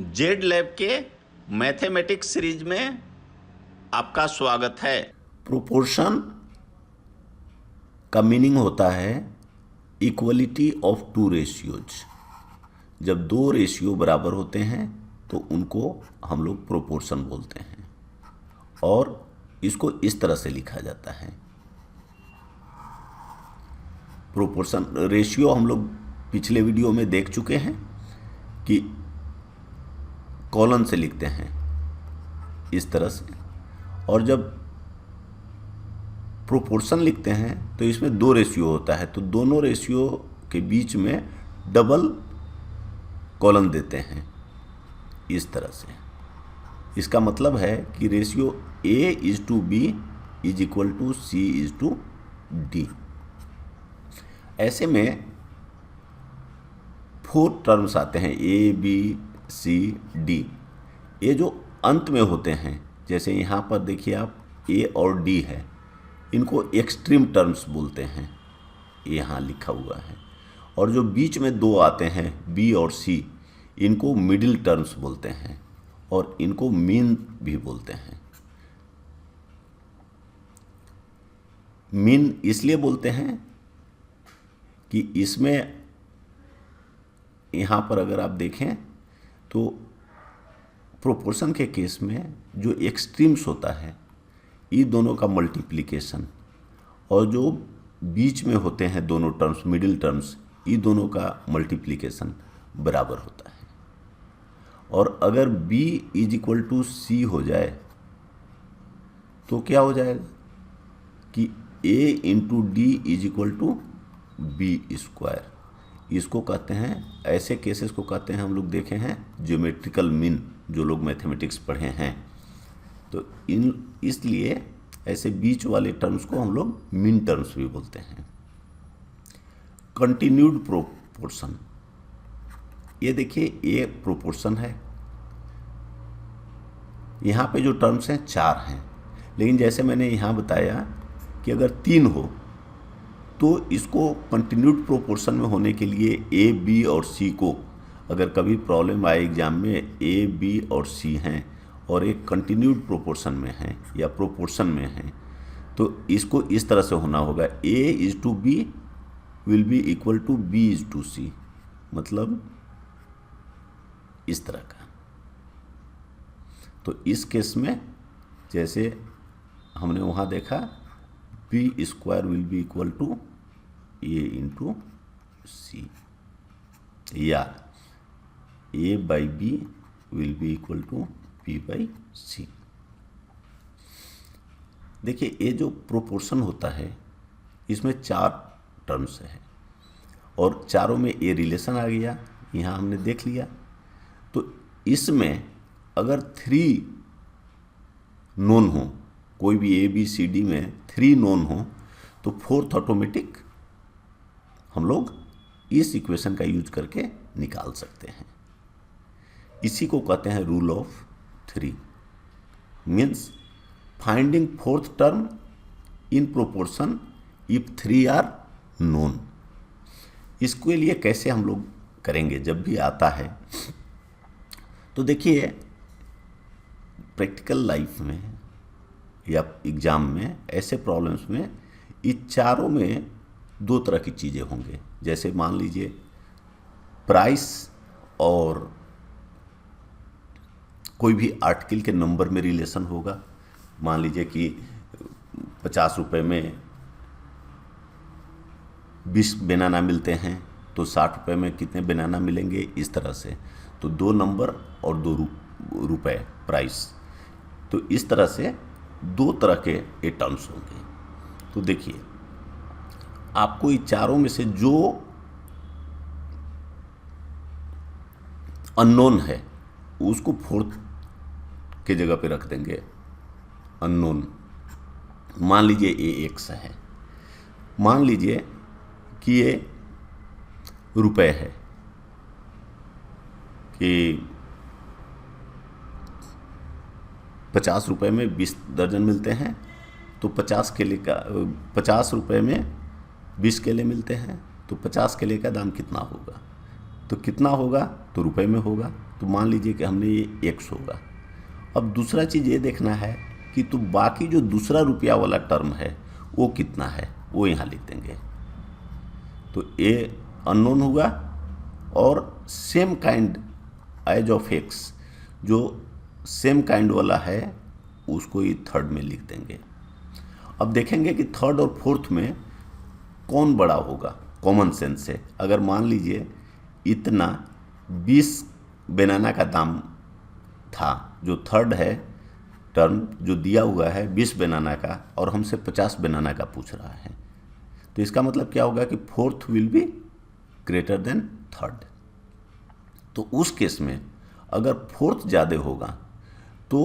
Z lab के mathematics series में आपका स्वागत है। प्रोपोर्शन का मीनिंग होता है इक्वलिटी ऑफ टू रेशियोज। जब दो रेशियो बराबर होते हैं तो उनको हम लोग प्रोपोर्शन बोलते हैं और इसको इस तरह से लिखा जाता है। प्रोपोर्शन रेशियो हम लोग पिछले वीडियो में देख चुके हैं कि कॉलन से लिखते हैं इस तरह से, और जब प्रोपोर्शन लिखते हैं तो इसमें दो रेशियो होता है, तो दोनों रेशियो के बीच में डबल कॉलन देते हैं इस तरह से। इसका मतलब है कि रेशियो A:B = C:D। ऐसे में 4 टर्म्स आते हैं A, B, C, D। ये जो अंत में होते हैं, जैसे यहाँ पर देखिए आप A और D है, इनको एक्सट्रीम टर्म्स बोलते हैं, यहाँ लिखा हुआ है। और जो बीच में दो आते हैं B और C, इनको मिडिल टर्म्स बोलते हैं और इनको मीन भी बोलते हैं। मीन इसलिए बोलते हैं कि इसमें यहाँ पर अगर आप देखें तो प्रोपोर्शन के केस में जो एक्सट्रीम्स होता है, ये दोनों का मल्टीप्लिकेशन, और जो बीच में होते हैं दोनों टर्म्स, मिडिल टर्म्स, ये दोनों का मल्टीप्लिकेशन बराबर होता है। और अगर B = C हो जाए तो क्या हो जाएगा कि A × D = B²। इसको कहते हैं, ऐसे केसेस को कहते हैं, हम लोग देखे हैं ज्योमेट्रिकल मीन, जो लोग मैथमेटिक्स पढ़े हैं। तो इसलिए ऐसे बीच वाले टर्म्स को हम लोग मीन टर्म्स भी बोलते हैं। कंटिन्यूड प्रोपोर्शन, ये देखिए ये प्रोपोर्शन है, यहाँ पे जो टर्म्स हैं 4 हैं, लेकिन जैसे मैंने यहाँ बताया कि अगर 3 हो तो इसको कंटिन्यूड प्रोपोर्शन में होने के लिए A, B और C को, अगर कभी प्रॉब्लम आए एग्जाम में A, B और C हैं और एक कंटिन्यूड प्रोपोर्शन में है या प्रोपोर्शन में है, तो इसको इस तरह से होना होगा A:B will be equal to B:C, मतलब इस तरह का। तो इस केस में जैसे हमने वहाँ देखा B² will be equal to A × C, या A/B will be equal to B/C। देखिए ये जो प्रोपोर्शन होता है इसमें 4 टर्म्स है और चारों में ये रिलेशन आ गया, यहाँ हमने देख लिया। तो इसमें अगर 3 नोन हो, कोई भी ABCD में 3 नोन हो, तो 4th ऑटोमेटिक हम लोग इस इक्वेशन का यूज करके निकाल सकते हैं। इसी को कहते हैं rule of 3, means finding 4th term in proportion if 3 are known. इसके लिए कैसे हम लोग करेंगे जब भी आता है, तो देखिए प्रैक्टिकल लाइफ में या एग्जाम में ऐसे प्रॉब्लम्स में इस चारों में 2 तरह की चीज़ें होंगे। जैसे मान लीजिए प्राइस और कोई भी आर्टिकल के नंबर में रिलेशन होगा। मान लीजिए कि 50 रुपये में 20 बनाना मिलते हैं, तो 60 रुपये में कितने बनाना मिलेंगे, इस तरह से। तो 2 नंबर और 2 रुपये प्राइस, तो इस तरह से 2 तरह के ये टर्म्स होंगे। तो देखिए आपको इन चारों में से जो अननोन है उसको 4th के जगह पे रख देंगे अननोन। मान लीजिए AX है, मान लीजिए कि ये रुपए है कि 50 रुपये में 20 दर्जन मिलते हैं, तो 50 केले का 50 रुपये में 20 केले मिलते हैं, तो 50 केले का दाम कितना होगा, तो कितना होगा तो रुपए में होगा, तो मान लीजिए कि हमने ये x होगा। अब दूसरा चीज़ ये देखना है कि तो बाकी जो दूसरा रुपया वाला टर्म है वो कितना है, वो यहाँ लिख देंगे। तो a अननोन हुआ और same kind as of x, जो सेम काइंड वाला है उसको ये थर्ड में लिख देंगे। अब देखेंगे कि थर्ड और फोर्थ में कौन बड़ा होगा कॉमन सेंस से। अगर मान लीजिए इतना 20 बनाना का दाम था, जो थर्ड है टर्म जो दिया हुआ है 20 बनाना का, और हमसे 50 बनाना का पूछ रहा है, तो इसका मतलब क्या होगा कि fourth will be greater than third. तो उस केस में अगर फोर्थ ज़्यादा होगा तो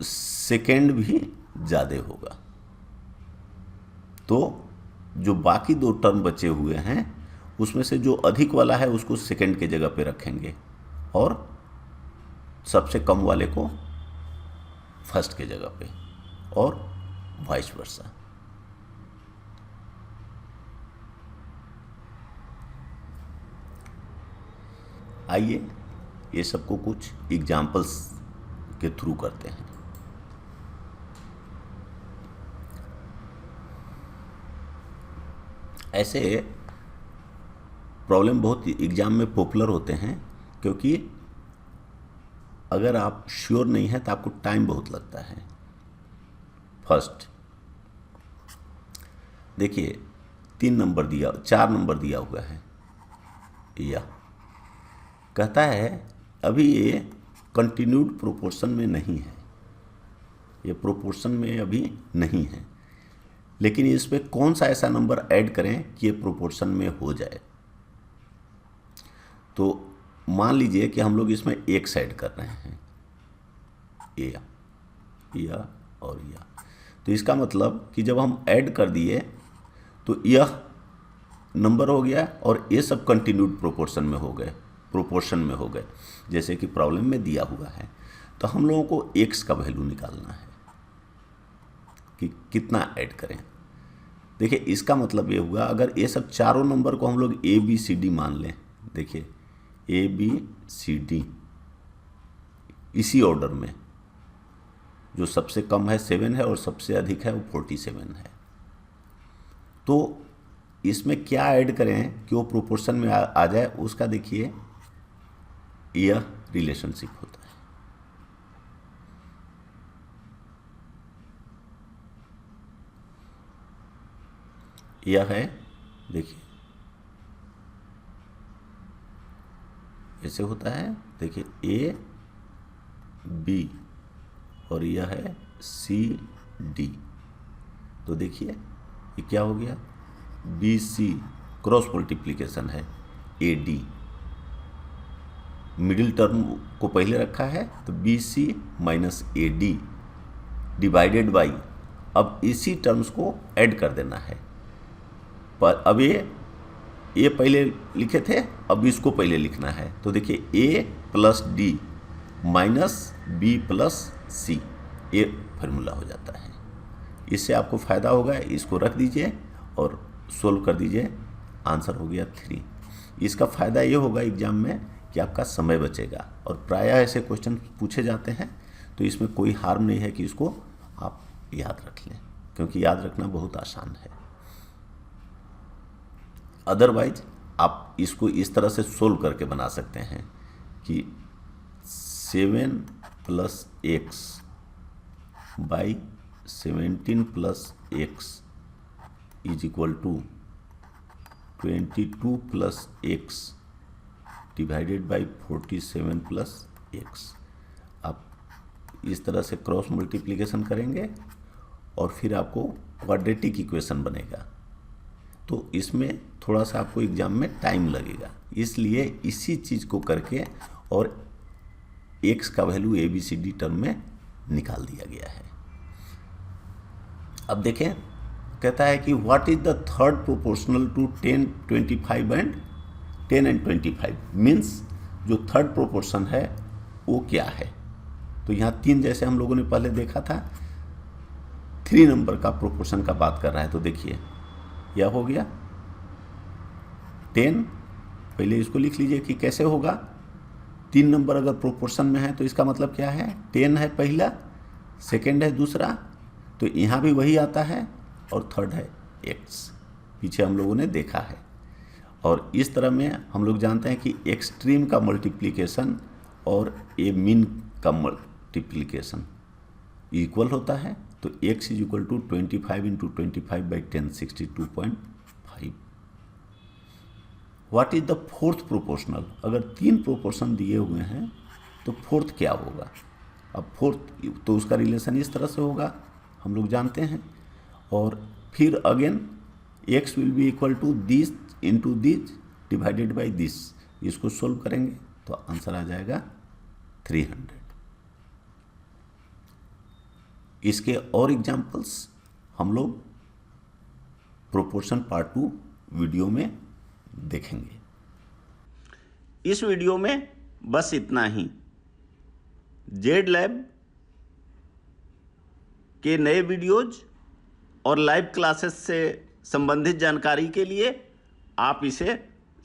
सेकेंड भी ज़्यादा होगा। तो जो बाकी दो टर्म बचे हुए हैं उसमें से जो अधिक वाला है उसको सेकेंड के जगह पे रखेंगे और सबसे कम वाले को फर्स्ट के जगह पे, और वाइस वर्सा। आइए ये सबको कुछ एग्जाम्पल्स के थ्रू करते हैं। ऐसे प्रॉब्लम बहुत एग्जाम में पॉपुलर होते हैं, क्योंकि अगर आप श्योर नहीं हैं तो आपको टाइम बहुत लगता है। फर्स्ट देखिए 4 नंबर दिया हुआ है, या कहता है अभी ये कंटिन्यूड प्रोपोर्शन में नहीं है, ये प्रोपोर्शन में अभी नहीं है, लेकिन इस पे कौन सा ऐसा नंबर ऐड करें कि ये प्रोपोर्शन में हो जाए। तो मान लीजिए कि हम लोग इसमें x ऐड कर रहे हैं, या और या, तो इसका मतलब कि जब हम ऐड कर दिए तो यह नंबर हो गया और ये सब कंटिन्यूड प्रोपोर्शन में हो गए, जैसे कि प्रॉब्लम में दिया हुआ है। तो हम लोगों को x का वैल्यू निकालना है कि कितना ऐड करें। देखिए इसका मतलब ये हुआ, अगर ये सब चारों नंबर को हम लोग a b c d मान लें, देखिए a b c d इसी ऑर्डर में, जो सबसे कम है 7 है और सबसे अधिक है वो 47 है, तो इसमें क्या ऐड करें कि वो प्रोपोर्शन में आ जाए, उसका देखिए यह रिलेशनशिप होता है। यह है, देखिए ऐसे होता है, देखिए ए बी और यह है सी डी। तो देखिए ये क्या हो गया, बी सी क्रॉस मल्टीप्लिकेशन है ए डी, मिडिल टर्म को पहले रखा है तो B C minus A D divided by, अब इसी टर्म्स को ऐड कर देना है। पर अब ये पहले लिखे थे, अब इसको पहले लिखना है। तो देखिए a plus d minus b plus c, ये फार्मूला हो जाता है। इससे आपको फ़ायदा होगा, इसको रख दीजिए और सोल्व कर दीजिए, आंसर हो गया 3। इसका फ़ायदा ये होगा एग्जाम में कि आपका समय बचेगा, और प्रायः ऐसे क्वेश्चन पूछे जाते हैं, तो इसमें कोई हार्म नहीं है कि इसको आप याद रख लें, क्योंकि याद रखना बहुत आसान है। अदरवाइज आप इसको इस तरह से सोल्व करके बना सकते हैं कि 7 plus x by 17 plus x is equal to 22 plus x divided by 47 plus x. आप इस तरह से क्रॉस मल्टीप्लिकेशन करेंगे और फिर आपको क्वाड्रेटिक इक्वेशन बनेगा। तो इसमें थोड़ा सा आपको एग्जाम में टाइम लगेगा, इसलिए इसी चीज़ को करके और x का value A B C D term में निकाल दिया गया है। अब देखें, कहता है कि what is the third proportional to 10, 25 and 10 and 25, means जो थर्ड प्रोपोर्शन है वो क्या है। तो यहाँ 3 जैसे हम लोगों ने पहले देखा था, 3 नंबर का प्रोपोर्शन का बात कर रहा है। तो देखिए यह हो गया 10, पहले इसको लिख लीजिए कि कैसे होगा, 3 नंबर अगर प्रोपोर्शन में है तो इसका मतलब क्या है, 10 है पहला, सेकेंड है दूसरा, तो यहाँ भी वही आता है, और थर्ड है x, पीछे हम लोगों ने देखा है। और इस तरह में हम लोग जानते हैं कि एक्सट्रीम का मल्टीप्लिकेशन और ए मीन का मल्टीप्लिकेशन इक्वल होता है, तो x is equal to 25 into 25/10 62.5। What is the fourth proportional? अगर 3 प्रोपोर्शन दिए हुए हैं तो फोर्थ क्या होगा? अब फोर्थ तो उसका रिलेशन इस तरह से होगा, हम लोग जानते हैं। और फिर again x will be equal to this into this divided by this, इसको सोल्व करेंगे तो आंसर आ जाएगा 300। इसके और एग्जाम्पल्स हम लोग प्रोपोर्शन पार्ट 2 वीडियो में देखेंगे। इस वीडियो में बस इतना ही। जेड लैब के नए वीडियोज और लाइव क्लासेस से संबंधित जानकारी के लिए आप इसे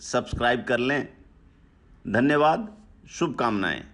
सब्सक्राइब कर लें। धन्यवाद, शुभकामनाएं।